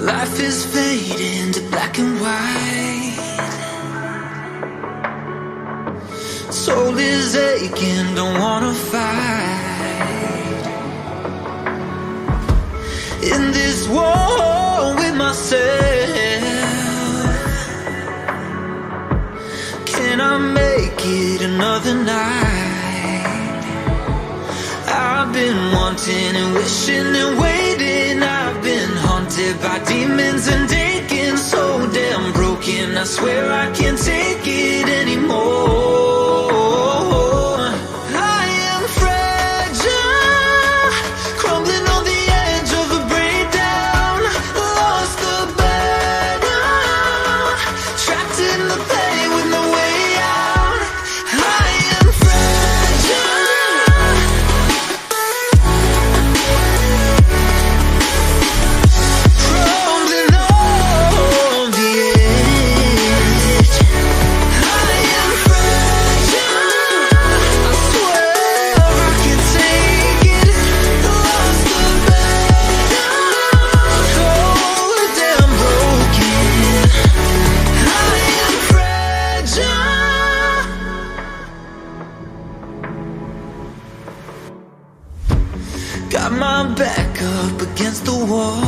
Life is fading to black and white. Soul is aching, don't wanna fight. In this war with myself, can I make it another night? I've been wanting and wishing and waiting. I've been haunted by demons and aching, so damn broken. I swear I can't take it anymore. I am fragile, crumbling on the edge of a breakdown. Lost the battle, trapped in the pain with no way out. I am fragile, crumbling on the edge. I am fragile, I swear I can't take it. Lost the battle, so damn broken. I am fragile. Got my back up against the wall.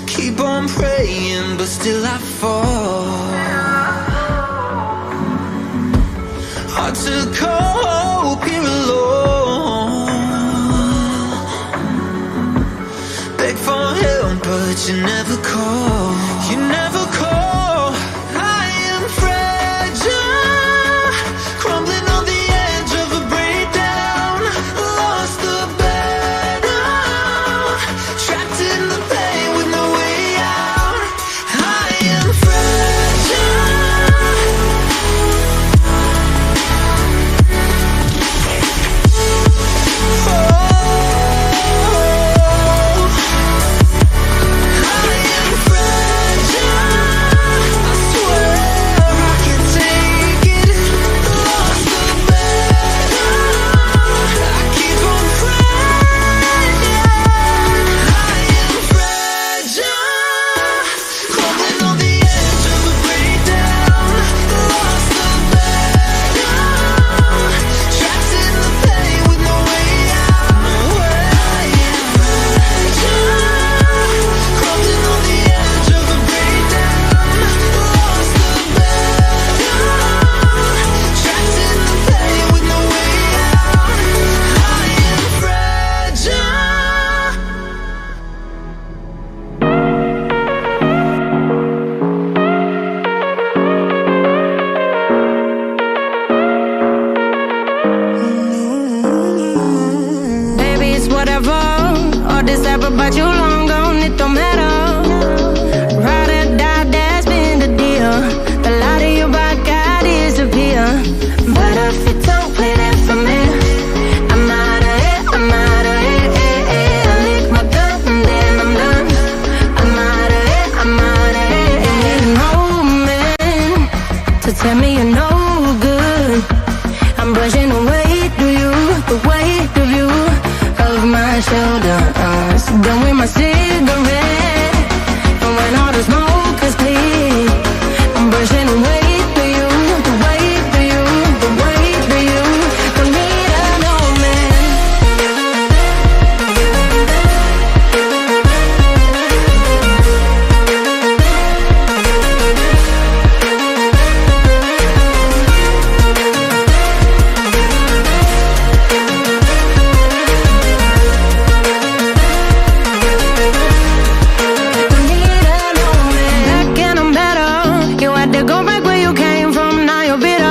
Keep on praying, but still I fall. Hard to cope here alone. Beg for help, but you never call. You never call. I am fragile, crumbling on the edge of a breakdown. Lost the battle, trapped in the pain with no way out. I am fragile. Oh, I am fragile. I swear I can't take it. Lost the battle, I keep on praying. I am fragile, crumbling on the edge of a breakdown. Lost the battle, trapped in the pain with no way out. I am fragile, crumbling on the edge of a breakdown. Lost the battle, trapped in the pain with no way out. I am fragile. Baby, it's whatever. All this ever but you long gone, it don't matter. Ride or die, that's been the deal. The light of your back, I disappear. But if you don't play that for me, I'm out of it, I'm out of it. I lick my gun and then I'm done. I'm out of it, I'm out of it. No man to tell me you're no good. I'm brushing away to you, the weight of you, of my shoulders. Done with my cigarette, and when all the smoke is clear, I'm brushing away to you, the weight of you, the weight of you. Don't need a no man. Don't need a no man. Back and I'm better. You had to go back where you came from, now you're bitter.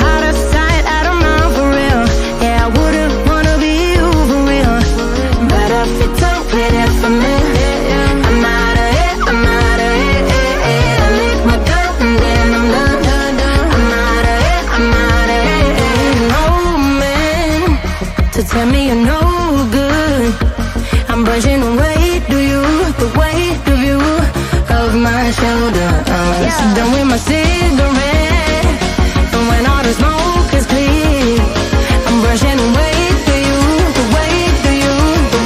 Out of sight, out of mind for real. Yeah, I wouldn't wanna be you for real. But if you don't play that for me, I'm out of it, I'm out of it. I lick my gun and then I'm done. I'm out of it, I'm out of it. No man to tell me you're no good. I'm brushing away to you, the weight of you, of my shoulders. Done with my cigarette, and when all the smoke is clear, I'm brushing away to you, the weight of you, the